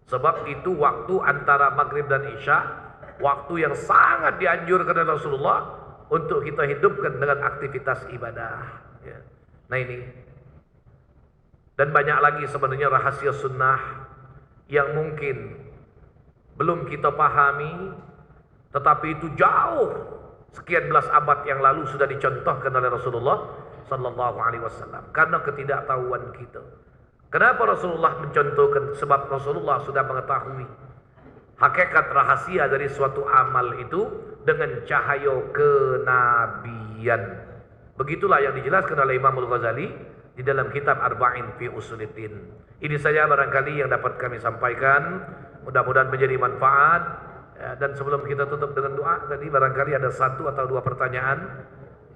Sebab itu waktu antara maghrib dan isya, waktu yang sangat dianjurkan oleh Rasulullah untuk kita hidupkan dengan aktivitas ibadah. Ya. Nah ini, dan banyak lagi sebenarnya rahasia sunnah yang mungkin belum kita pahami, tetapi itu jauh sekian belas abad yang lalu sudah dicontohkan oleh Rasulullah sallallahu alaihi wasallam karena ketidaktahuan kita. Kenapa Rasulullah mencontohkan? Sebab Rasulullah sudah mengetahui hakikat rahasia dari suatu amal itu dengan cahaya kenabian. Begitulah yang dijelaskan oleh Imam Al-Ghazali di dalam kitab Arba'in fi Usuluddin. Ini saja barangkali yang dapat kami sampaikan. Mudah-mudahan menjadi manfaat. Ya, dan sebelum kita tutup dengan doa, tadi barangkali ada satu atau dua pertanyaan.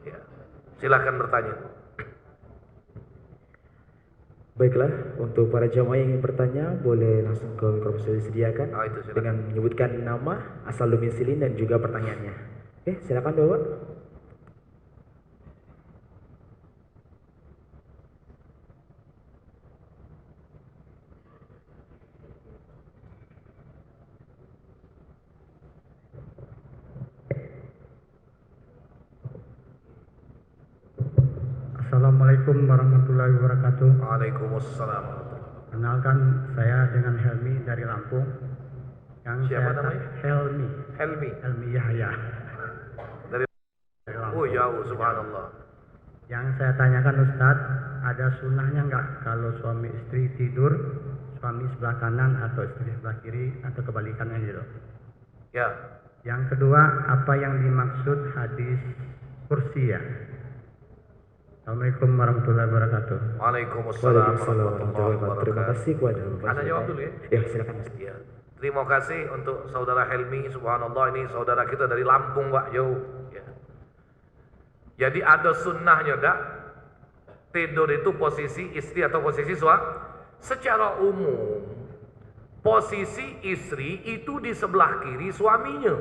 Ya, silakan bertanya. Baiklah, untuk para jamaah yang ingin bertanya, boleh langsung ke mikrofon sudah disediakan dengan menyebutkan nama, asal domisili dan juga pertanyaannya. Oke, silakan Bapak. Assalamualaikum warahmatullahi wabarakatuh. Waalaikumsalam. Kenalkan, saya dengan Helmi dari Lampung. Siapa namanya? Helmi Yahya. Dari Lampung. Oh jauh, subhanallah. Yang saya tanyakan Ustadz, ada sunnahnya nggak kalau suami istri tidur, suami sebelah kanan atau istri sebelah kiri atau kebalikannya gitu? Ya. Yang kedua, apa yang dimaksud hadis kursi ya? Assalamualaikum warahmatullahi wabarakatuh. Waalaikumsalam warahmatullahi wabarakatuh. Terima kasih kepada Bapak. Anda jawab dulu ya. Ya, silakan. Ya. Terima kasih untuk saudara Helmi, subhanallah, ini saudara kita dari Lampung Pak, jauh. Ya. Jadi ada sunnahnya dak? Tidur itu posisi istri atau posisi suami? Secara umum, posisi istri itu di sebelah kiri suaminya.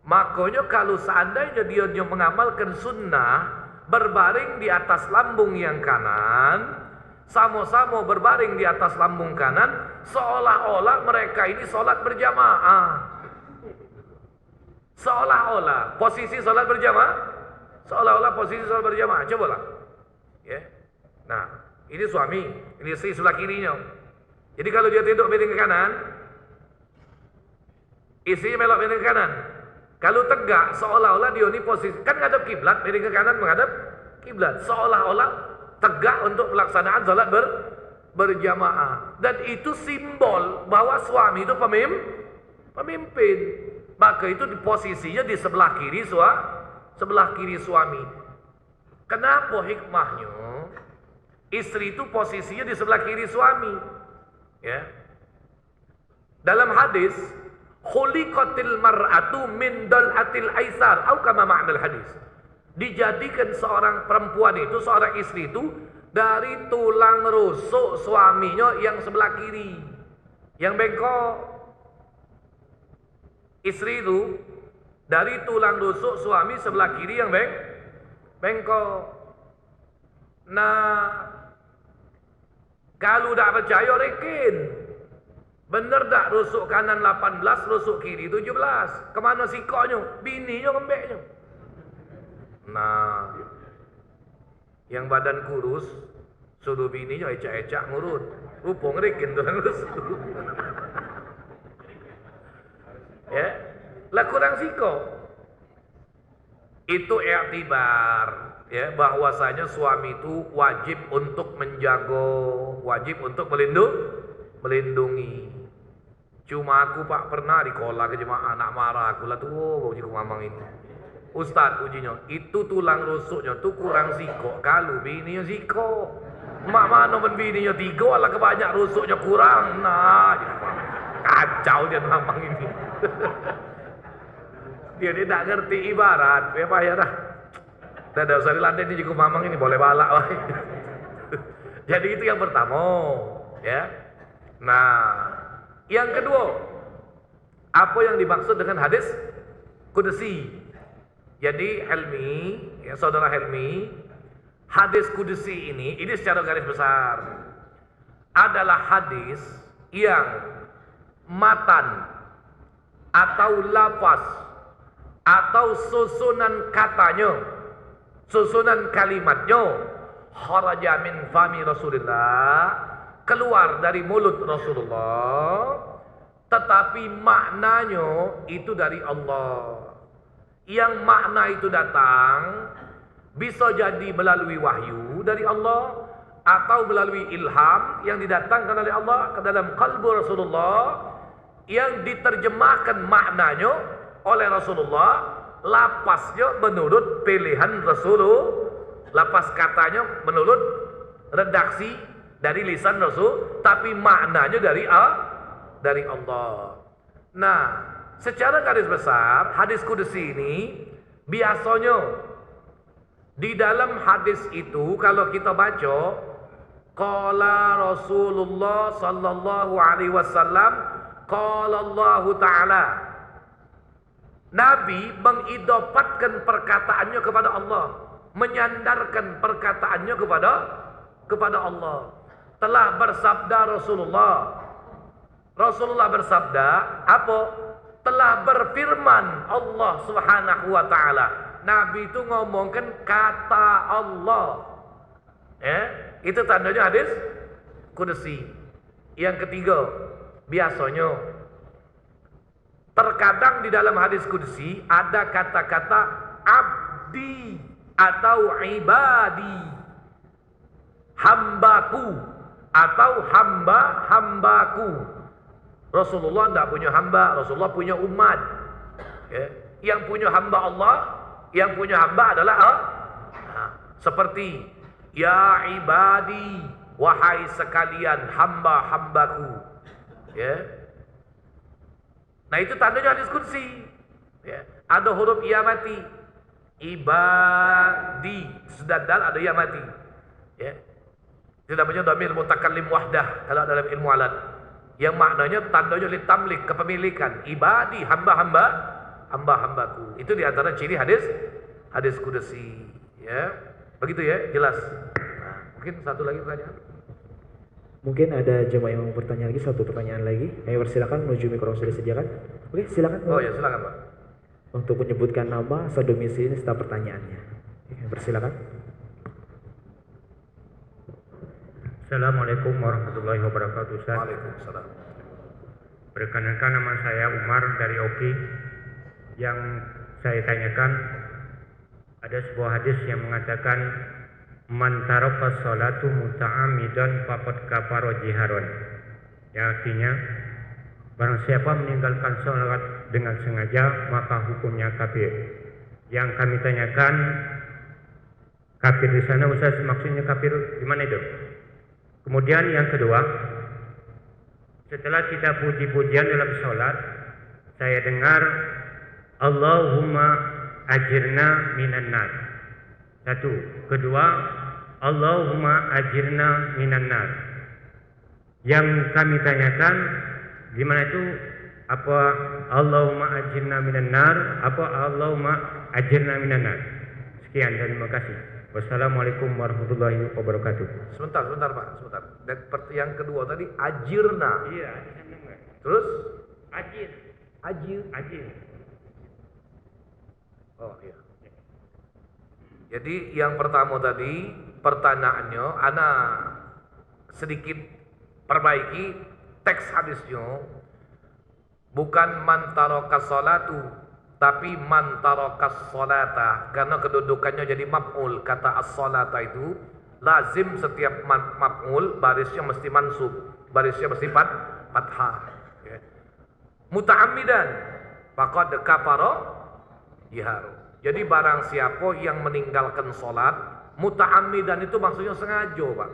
Makanya kalau seandainya dia mengamalkan sunnah, berbaring di atas lambung yang kanan, sama-sama berbaring di atas lambung kanan, seolah-olah mereka ini sholat berjamaah. Seolah-olah posisi sholat berjamaah, seolah-olah posisi sholat berjamaah. Cobalah, ya. Nah, ini suami, ini istri sebelah kirinya. Jadi kalau dia tidur miring ke kanan, istrinya melok miring ke kanan. Kalau tegak, seolah-olah dia ini posisi, kan ngadep kiblat, miring ke kanan menghadap kiblat. Seolah-olah tegak untuk pelaksanaan salat berjamaah. Dan itu simbol bahwa suami itu pemimpin. Maka itu posisinya di sebelah kiri suami. Kenapa hikmahnya? Istri itu posisinya di sebelah kiri suami. Ya. Dalam hadis, khuliqatil mar'atu min dal'atil aisar, atau kama ma'nal hadis. Dijadikan seorang perempuan itu, seorang istri itu dari tulang rusuk suaminya yang sebelah kiri, yang bengkok. Istri itu dari tulang rusuk suami sebelah kiri yang bengkok. Nah, kalau tak percaya rekin. Bener tak rusuk kanan 18, rusuk kiri 17. Kemana sikoknya? Bininya kembeknya. Nah, yang badan kurus suruh bininya ecak-ecak ngurut. Rupong rekin tulang rusuk. Ya, lah kurang sikok. Itu iktibar. Ya, bahwasanya suami itu wajib untuk menjaga, wajib untuk melindungi. Cuma aku pak pernah di kola ke jemaah, nak marah aku lah tuh uji mamang ini. Ustaz ujinya, itu tulang rusuknya tuh kurang sikok, kalau bininya sikok. Mak mana pun bininya 3, ala kebanyak rusuknya kurang. Nah, kacau dia mamang ini. Dia tak ngerti ibarat, ya payah dah. Tidak usah dilantai ini juga mamang ini boleh balak. Jadi itu yang pertama, ya. Nah, yang kedua, apa yang dimaksud dengan hadis qudsi? Jadi Helmi, ya saudara Helmi, hadis qudsi ini secara garis besar adalah hadis yang matan atau lafaz atau susunan katanya, susunan kalimatnya kharaja min fami Rasulullah, keluar dari mulut Rasulullah, tetapi maknanya itu dari Allah. Yang makna itu datang bisa jadi melalui wahyu dari Allah atau melalui ilham yang didatangkan oleh Allah ke dalam kalbu Rasulullah, yang diterjemahkan maknanya oleh Rasulullah, lapasnya menurut pilihan Rasulullah, lapas katanya menurut redaksi dari lisan Rasul, tapi maknanya dari Allah. Nah, secara garis besar hadis qudsi ini biasanya di dalam hadis itu kalau kita baca qala Rasulullah sallallahu alaihi wasallam qala Allah taala, Nabi mengidopatkan perkataannya kepada Allah, menyandarkan perkataannya kepada Allah. Telah bersabda Rasulullah bersabda apa? Telah berfirman Allah Subhanahu wa taala. Nabi itu ngomongkan kata Allah. Itu tandanya hadis qudsi. Yang ketiga, biasanya terkadang di dalam hadis qudsi ada kata-kata abdi atau ibadi, hambaku atau hambaku. Rasulullah tidak punya hamba, Rasulullah punya umat. Yang punya hamba Allah, yang punya hamba adalah seperti ya ibadi, wahai sekalian hamba-hambaku. Nah itu tandanya hadis qudsi. Ada huruf ya mati, ibadi, sudah dal ada ya mati. Itu namanya dhamir mutakallim wahdah kalau dalam ilmu alat, yang maknanya tandanya litamlik, kepemilikan. Ibadi, hamba-hambaku. Itu diantara ciri hadis qudsi. Ya, begitu ya, jelas. Nah, mungkin satu lagi pertanyaan. Mungkin ada jemaah yang mau bertanya lagi, satu pertanyaan lagi. Kami persilakan menuju mikrofon sudah disediakan. Oke, silakan. Oh ya, silakan Pak. Untuk menyebutkan nama, asal domisili serta pertanyaannya. Oke, persilakan. Assalamualaikum warahmatullahi wabarakatuh, Ustaz. Waalaikumsalam. Perkenalkan, nama saya Umar dari Oki. Yang saya tanyakan, ada sebuah hadis yang mengatakan man taraka sholatu muta'ammidan faqad kafara jiharon. Yang artinya barang siapa meninggalkan sholat dengan sengaja maka hukumnya kafir. Yang kami tanyakan, kafir di sana Ustaz, maksudnya kafir gimana itu? Kemudian yang kedua, setelah kita puji-pujian dalam sholat, saya dengar Allahumma ajirna minan nar. Satu. Kedua, Allahumma ajirna minan nar. Yang kami tanyakan, gimana itu? Apa Allahumma ajirna minan nar? Apa Allahumma ajirna minan nar? Sekian, terima kasih. Wassalamualaikum warahmatullahi wabarakatuh. Sebentar Pak, sebentar. Dan yang kedua tadi ajirna. Iya, ada sana enggak? Terus Ajir. Oh iya. Jadi yang pertama tadi pertanyaannya, ana sedikit perbaiki teks hadisnya. Bukan man taraka sholatu, tapi man taraka sholata, karena kedudukannya jadi maf'ul. Kata as-sholata itu lazim setiap maf'ul barisnya mesti mansub, barisnya mesti fathah. Ya. Muta'ammidan faqad kafara jiharu. Jadi barang siapa yang meninggalkan sholat muta'ammidan, itu maksudnya sengaja, Pak.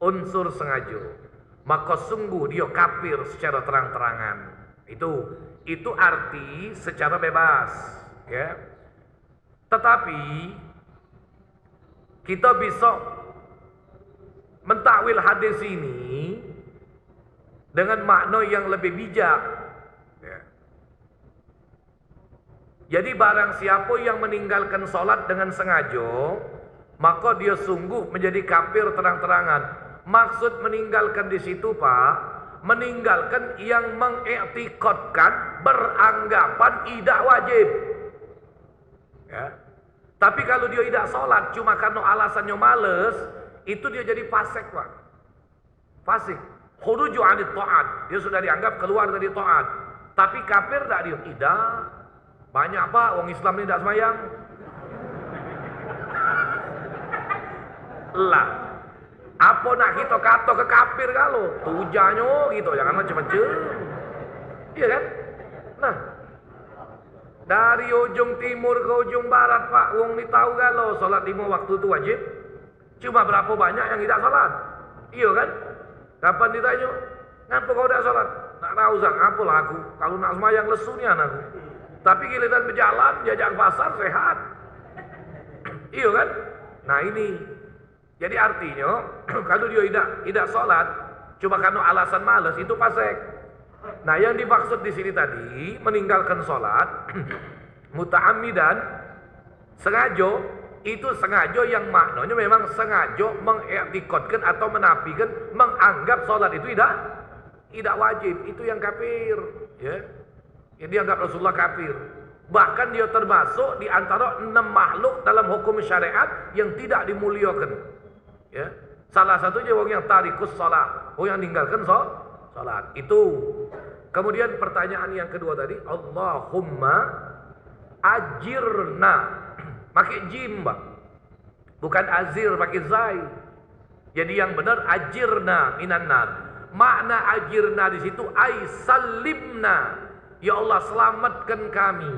Unsur sengaja. Maka sungguh dia kafir secara terang-terangan. Itu arti secara bebas, ya. Tetapi kita bisa mentakwil hadis ini dengan makna yang lebih bijak, ya. Jadi barang siapa yang meninggalkan sholat dengan sengaja, maka dia sungguh menjadi kafir terang-terangan. Maksud meninggalkan di situ, Pak, meninggalkan yang mengiktikadkan beranggapan tidak wajib, ya. Tapi kalau dia tidak sholat cuma karena alasannya males, itu dia jadi fasik, Pak. Fasik, khuruju anit ta'at, dia sudah dianggap keluar dari ta'at. Tapi kafir tak dia? Tidak. Banyak, Pak, orang Islam ini tidak semayang. Lah, apa nak kita kata ke kafir kalau tujanyo gitu, jangan macam-macam. Iya kan? Nah, dari ujung timur ke ujung barat, Pak, wong ni tahu kalau salat 5 waktu itu wajib. Cuma berapa banyak yang tidak salat? Iya kan? Kapan ditanya, ngapa kau tidak salat? Tak tahu, Sang, apalah aku. Kalau nak semayang lesunya aku. Tapi giliran berjalan, jajak pasar sehat. Iya kan? Nah ini. Jadi artinya kalau dia tidak sholat cuma karena alasan malas, itu fasik. Nah yang dimaksud di sini tadi meninggalkan sholat muta'ammidan, sengaja, itu sengaja yang maknanya memang sengaja mengiktikadkan atau menafikan, menganggap sholat itu tidak wajib. Itu yang kafir, ya. Yang dianggap Rasulullah kafir. Bahkan dia termasuk di antara 6 makhluk dalam hukum syariat yang tidak dimuliakan. Ya, salah satunya orang yang tarikus salat, orang yang meninggalkan salat. Itu. Kemudian pertanyaan yang kedua tadi, Allahumma ajirna, pakai jim, Pak. Bukan azir, pakai zai. Jadi yang benar ajirna minan nar. Makna ajirna di situ ai salimna. Ya Allah, selamatkan kami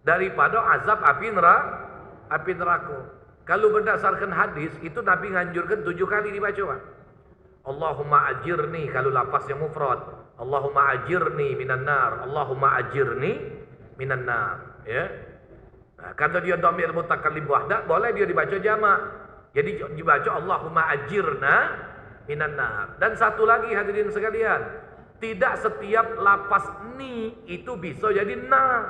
daripada azab api neraka. Kalau berdasarkan hadis itu Nabi nganjurkan 7 kali dibaca, Pak. Allahumma ajirni, kalau lapasnya mufrad. Allahumma ajirni minan nar. Allahumma ajirni minan nar, ya. Nah, kalau dia dhamir mutakallim wahdah, boleh dia dibaca jamak. Jadi dibaca Allahumma ajirna minan nar. Dan satu lagi hadirin sekalian, tidak setiap lapas ni itu bisa jadi na.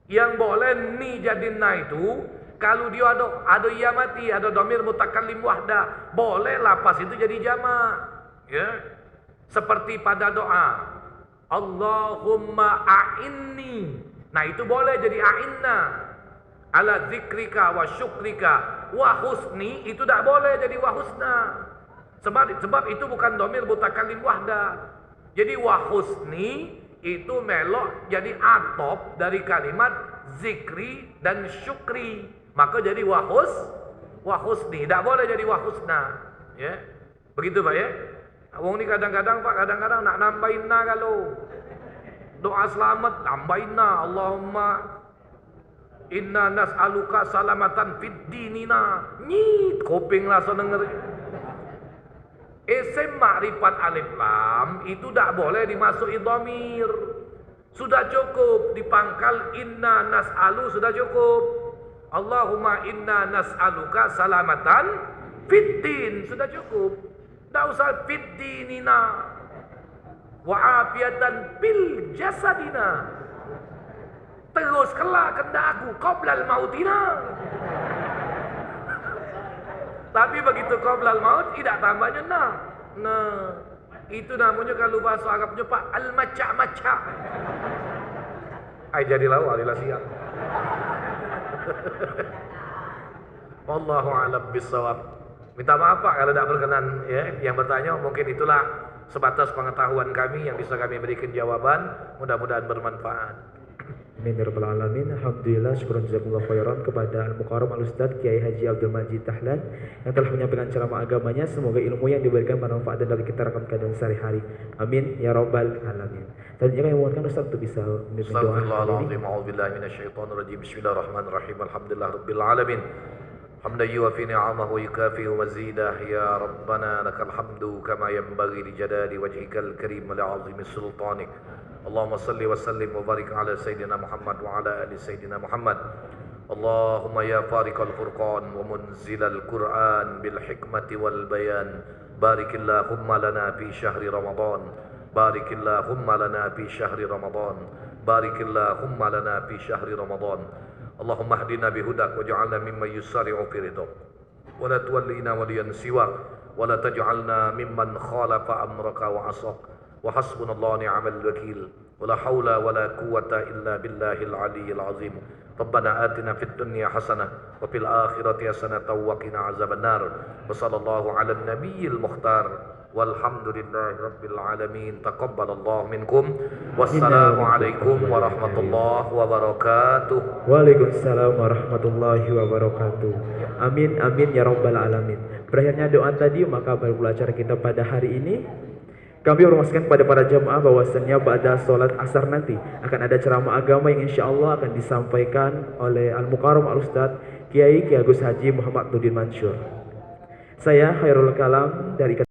Yang boleh ni jadi na itu kalau dia ada ya mati, ada dhamir mutakallim wahdah, boleh lapas itu jadi jamak, ya. Seperti pada doa Allahumma a'inni, nah itu boleh jadi a'inna ala zikrika wa syukrika. Wa husni itu tak boleh jadi wa husna. Sebab itu bukan domir mutakallim wahda. Jadi wahusni itu melok jadi atop dari kalimat zikri dan syukri. Maka jadi wahusni. Tidak boleh jadi wahusna. Ya. Begitu Pak ya. Wong ini kadang-kadang Pak, kadang-kadang nak nambahin na kalau doa selamat tambahin na. Allahumma inna nas'aluka salamatan fid dinina. Nyit koping langsung denger. Isim ma'rifat alif lam itu tak boleh dimasuki dhamir. Sudah cukup dipangkal inna nas'alu, sudah cukup. Allahumma inna nas'aluka salamatan fid din, sudah cukup. Tak usah fid dinina wa afiatan bil jasadina. Terus kelak kendak aku qoblal mautina. Tapi begitu qoblal maut tidak tambahnya nah. Nah, itu namanya kalau bahasa Arabnya Pak al-maca'-maca'. Ai jadi lau alilah siang. Wallahu a'lam bissawab. Minta maaf Pak kalau tidak berkenan ya. Yang bertanya mungkin itulah sebatas pengetahuan kami yang bisa kami berikan jawaban. Mudah-mudahan bermanfaat. Amin ya rabbal alamin. Alhamdulillah, syukuran jazakumullah khairan kepada Al-Mukarram Al-Ustaz Kiai Haji Abdul Majid Dahlan yang telah menyampaikan ceramah agamanya. Semoga ilmu yang diberikan bermanfaat dan dapat kita rekamkan dan sehari-hari. Amin ya rabbal alamin. Selanjutnya kami mohonkan Ustaz untuk bisa memimpin doa hari ini. Astagfirullahaladzim, a'udzubillahi minasyaitonirrajim. Bismillahirrahmanirrahim. Alhamdulillahirabbil alamin. حمدا يوافي نعمه ويكافئ مزيده يا ربنا لك الحمد كما ينبغي لجلال وجهك الكريم ولعظيم سلطانك اللهم صل وسلم وبارك على سيدنا محمد وعلى ال سيدنا محمد اللهم يا فارق الفرقان ومنزل القرآن بالحكمة والبيان بارك اللهم لنا في شهر رمضان بارك اللهم لنا في شهر رمضان بارك اللهم لنا في شهر رمضان اللهم اهدنا بهداك واجعلنا ممن يسارع في رضاك ولا تولينا وليا سواك ولا تجعلنا ممن خالف امرك وعصاك وحسبنا الله ونعم الوكيل ولا حول ولا قوة إلا بالله العلي العظيم ربنا آتنا في الدنيا حسنة وفي الآخرة حسنة وقنا عذاب النار وصلى الله على النبي المختار والحمد لله رب العالمين تقبل الله منكم والسلام عليكم ورحمة الله وبركاته. Waalaikumsalam warahmatullahi wabarakatuh. Amin amin ya rabbal alamin. Berakhirnya doa tadi, maka baru acara kita pada hari ini. Kami informasikan kepada para jamaah bahwasannya pada sholat asar nanti akan ada ceramah agama yang insya Allah akan disampaikan oleh Al-Mukarram Al-Ustaz Kiai Agus Haji Muhammad Nurdin Mansur. Saya Khairul Kalam dari